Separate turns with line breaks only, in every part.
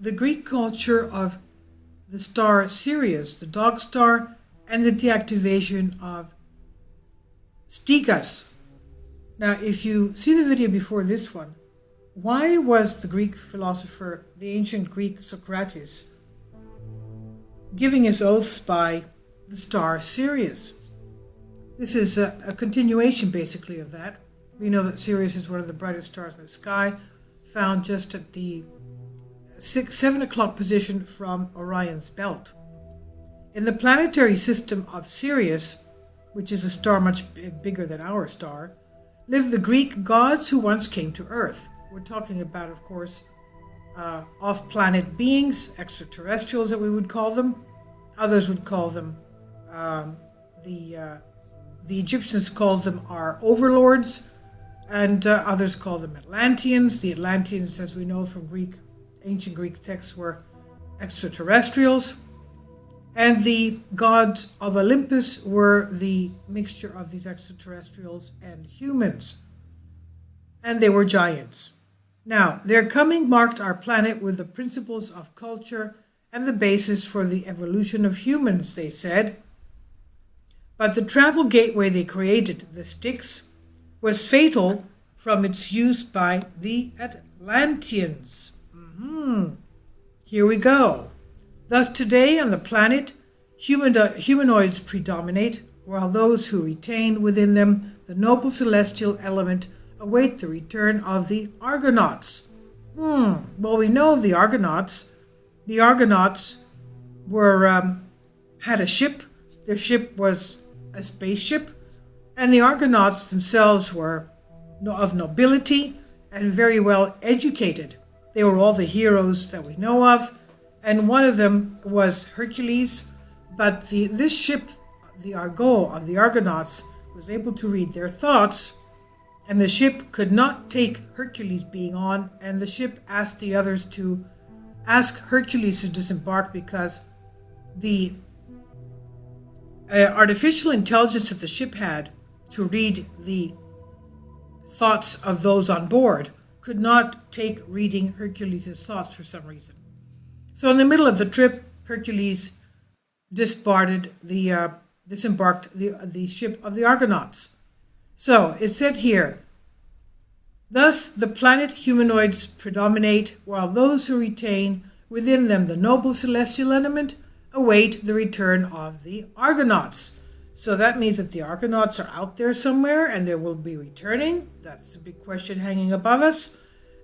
the Greek culture of the star Sirius, the dog star, and the deactivation of Stygas. Now, if you see the video before this one, why was the Greek philosopher, the ancient Greek Socrates, giving his oaths by the star Sirius? This is a continuation, basically, of that. We know that Sirius is one of the brightest stars in the sky, found just at the 7 o'clock position from Orion's belt. In the planetary system of Sirius, which is a star much bigger than our star, lived the Greek gods who once came to Earth. We're talking about, of course, off-planet beings, extraterrestrials that we would call them. Others would call them, the Egyptians called them our overlords, and others called them Atlanteans. The Atlanteans, as we know from ancient Greek texts, were extraterrestrials. And the gods of Olympus were the mixture of these extraterrestrials and humans. And they were giants. Now, their coming marked our planet with the principles of culture and the basis for the evolution of humans, they said. But the travel gateway they created, the Styx, was fatal from its use by the Atlanteans. Here we go. Thus today on the planet, humanoids predominate, while those who retain within them the noble celestial element await the return of the Argonauts. Well, we know of the Argonauts. The Argonauts had a ship. Their ship was a spaceship, and the Argonauts themselves were of nobility and very well educated. They were all the heroes that we know of, and one of them was Hercules, but this ship, the Argo of the Argonauts, was able to read their thoughts, and the ship could not take Hercules being on, and the ship asked the others to ask Hercules to disembark because the artificial intelligence that the ship had to read the thoughts of those on board could not take reading Hercules' thoughts for some reason. So in the middle of the trip, Hercules disembarked the ship of the Argonauts. So it said here, thus the planet humanoids predominate, while those who retain within them the noble celestial element await the return of the Argonauts. So that means that the Argonauts are out there somewhere and they will be returning. That's the big question hanging above us.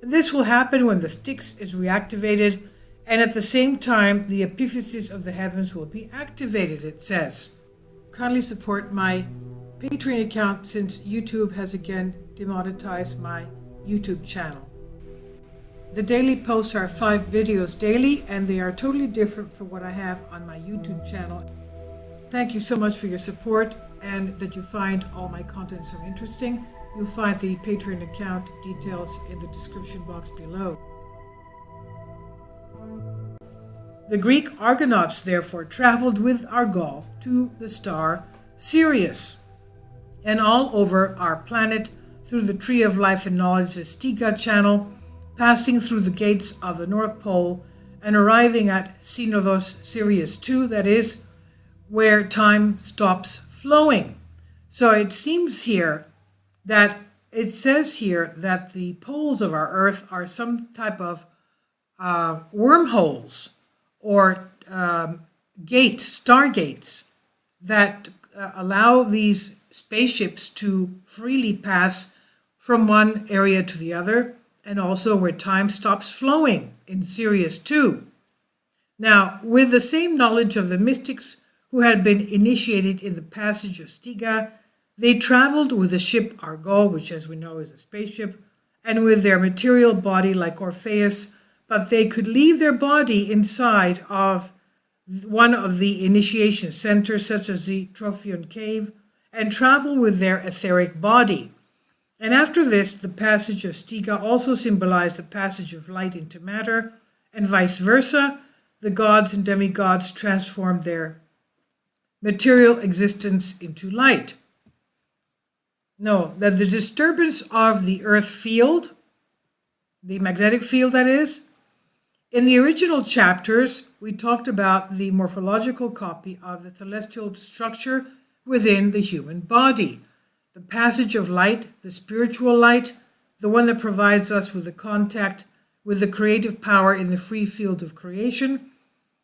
And this will happen when the Styx is reactivated, and at the same time the epiphysis of the heavens will be activated, it says. Kindly support my Patreon account since YouTube has again demonetized my YouTube channel. The daily posts are 5 videos daily, and they are totally different from what I have on my YouTube channel. Thank you so much for your support and that you find all my content so interesting. You'll find the Patreon account details in the description box below. The Greek Argonauts therefore traveled with Argo to the star Sirius, and all over our planet through the tree of life and knowledge, the Styga channel, passing through the gates of the North Pole and arriving at Synodos Sirius 2, that is, where time stops flowing. So it seems here that it says here that the poles of our Earth are some type of wormholes or gates, stargates, that allow these spaceships to freely pass from one area to the other, and also where time stops flowing in Sirius 2. Now, with the same knowledge of the mystics who had been initiated in the passage of Styga, they traveled with the ship Argo, which as we know is a spaceship, and with their material body like Orpheus, but they could leave their body inside of one of the initiation centers, such as the Trophion Cave, and travel with their etheric body. And after this, the passage of Styga also symbolized the passage of light into matter, and vice versa. The gods and demigods transformed their material existence into light. No, that the disturbance of the earth field, the magnetic field that is, In the original chapters, we talked about the morphological copy of the celestial structure within the human body. The passage of light, the spiritual light, the one that provides us with the contact with the creative power in the free field of creation,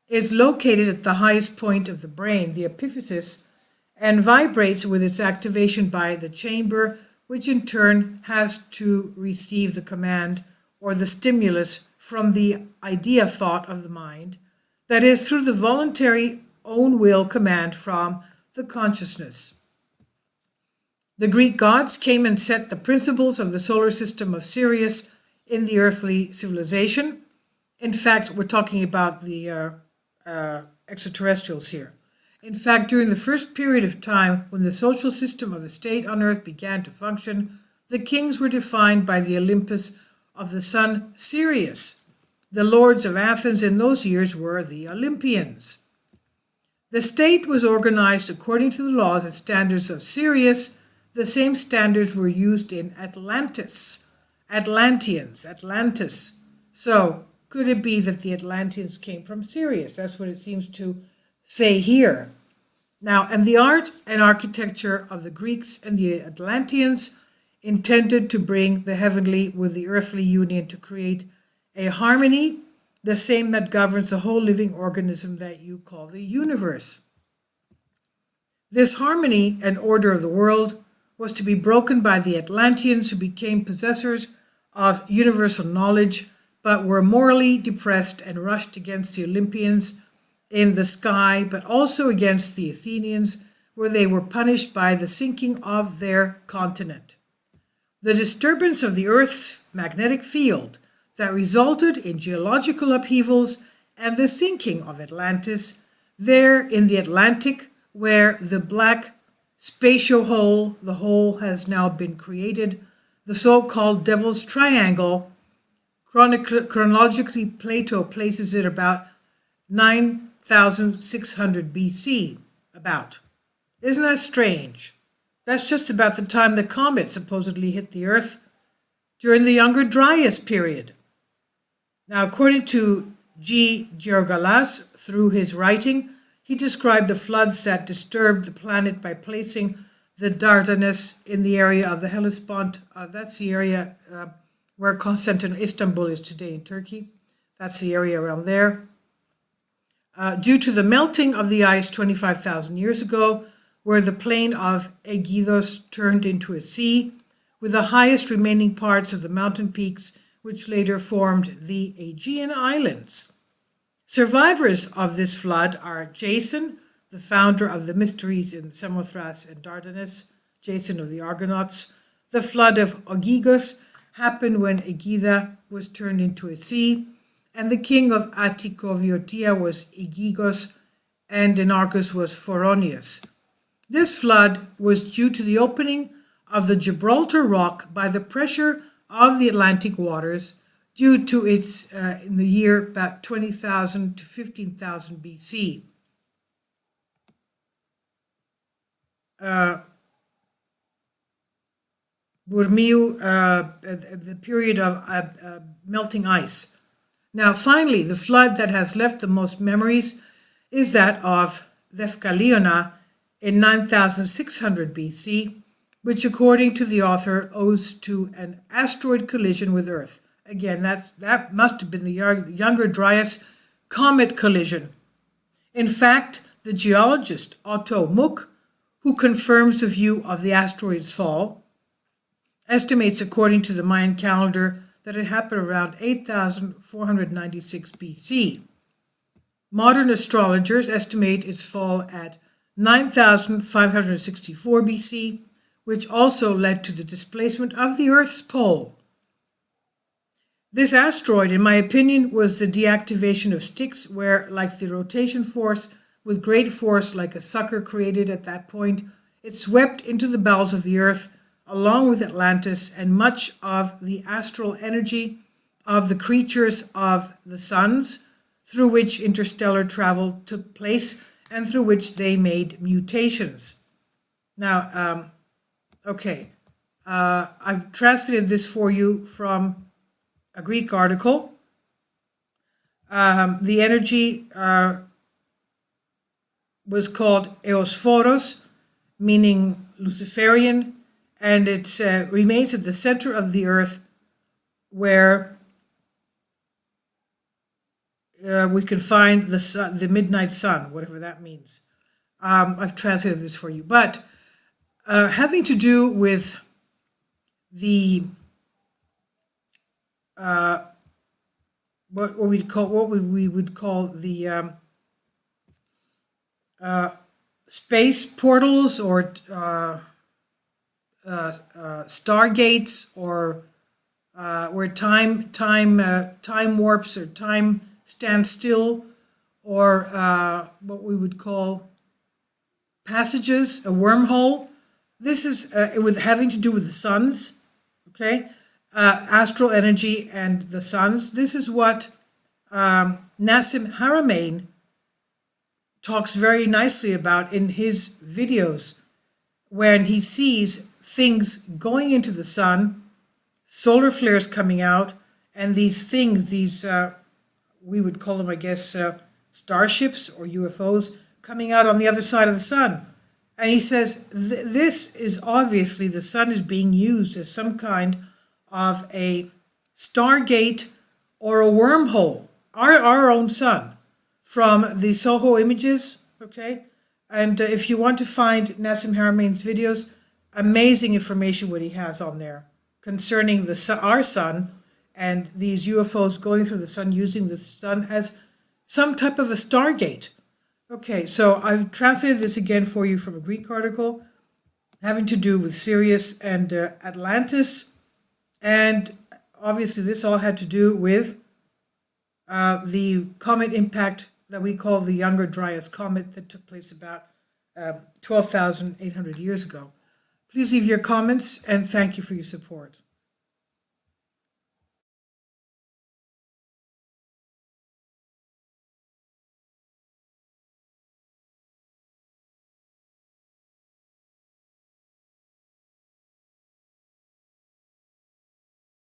is located at the highest point of the brain, the epiphysis, and vibrates with its activation by the chamber, which in turn has to receive the command or the stimulus from the idea thought of the mind, that is, through the voluntary own will command from the consciousness. The Greek gods came and set the principles of the solar system of Sirius in the earthly civilization. In fact, we're talking about the extraterrestrials here. In fact, during the first period of time when the social system of a state on Earth began to function, the kings were defined by the Olympus of the sun Sirius. The lords of Athens in those years were the Olympians. The state was organized according to the laws and standards of Sirius. The same standards were used in Atlantis. Atlanteans, Atlantis. So, could it be that the Atlanteans came from Sirius? That's what it seems to say here. Now, and the art and architecture of the Greeks and the Atlanteans intended to bring the heavenly with the earthly union to create a harmony, the same that governs the whole living organism that you call the universe. This harmony and order of the world was to be broken by the Atlanteans, who became possessors of universal knowledge, but were morally depressed and rushed against the Olympians in the sky, but also against the Athenians, where they were punished by the sinking of their continent. The disturbance of the Earth's magnetic field that resulted in geological upheavals and the sinking of Atlantis, there in the Atlantic, where the black spatial hole, the hole has now been created, the so-called Devil's Triangle. Chronologically, Plato places it about 9,600 BC, about. Isn't that strange? That's just about the time the comet supposedly hit the Earth during the Younger Dryas period. Now, according to G. Georgalas, through his writing, he described the floods that disturbed the planet by placing the Dardanelles in the area of the Hellespont. That's the area where Constantinople, Istanbul is today in Turkey. That's the area around there. Due to the melting of the ice 25,000 years ago, where the plain of Aegidos turned into a sea, with the highest remaining parts of the mountain peaks, which later formed the Aegean Islands. Survivors of this flood are Jason, the founder of the mysteries in Samothrace and Dardanelles, Jason of the Argonauts. The flood of Aegidos happened when Aegida was turned into a sea, and the king of Attikoviotia was Aegigos, and Enarchus was Phoronius. This flood was due to the opening of the Gibraltar Rock by the pressure of the Atlantic waters, due to its, in the year about 20,000 to 15,000 BC. The period of melting ice. Now, finally, the flood that has left the most memories is that of Thefkaliona in 9,600 BC, which, according to the author, owes to an asteroid collision with Earth. Again, that must have been the Younger Dryas Comet collision. In fact, the geologist Otto Muck, who confirms the view of the asteroid's fall, estimates, according to the Mayan calendar, that it happened around 8,496 BC. Modern astrologers estimate its fall at 9,564 BC, which also led to the displacement of the Earth's pole. This asteroid, in my opinion, was the deactivation of Styx, where, like the rotation force, with great force like a sucker created at that point, it swept into the bowels of the Earth, along with Atlantis and much of the astral energy of the creatures of the suns, through which interstellar travel took place and through which they made mutations. Now, I've translated this for you from a Greek article. The energy was called Eosphoros, meaning Luciferian, and it remains at the center of the earth where we can find the sun, the midnight sun, whatever that means. I've translated this for you, but having to do with the what we would call the space portals or stargates, or where time warps or time stands still, or what we would call passages, a wormhole. This is with having to do with the suns, okay? Astral energy and the suns. This is what Nassim Haramein talks very nicely about in his videos, when he sees things going into the sun, solar flares coming out, and these things, these, we would call them, I guess, starships or UFOs coming out on the other side of the sun. And he says, this is obviously the sun is being used as some kind of a stargate or a wormhole, our own sun, from the Soho images, okay? And if you want to find Nassim Haramein's videos, amazing information what he has on there concerning our sun and these UFOs going through the sun, using the sun as some type of a stargate. Okay, so I've translated this again for you from a Greek article having to do with Sirius and Atlantis. And obviously this all had to do with the comet impact that we call the younger Dryas Comet that took place about 12,800 years ago. Please leave your comments, and thank you for your support.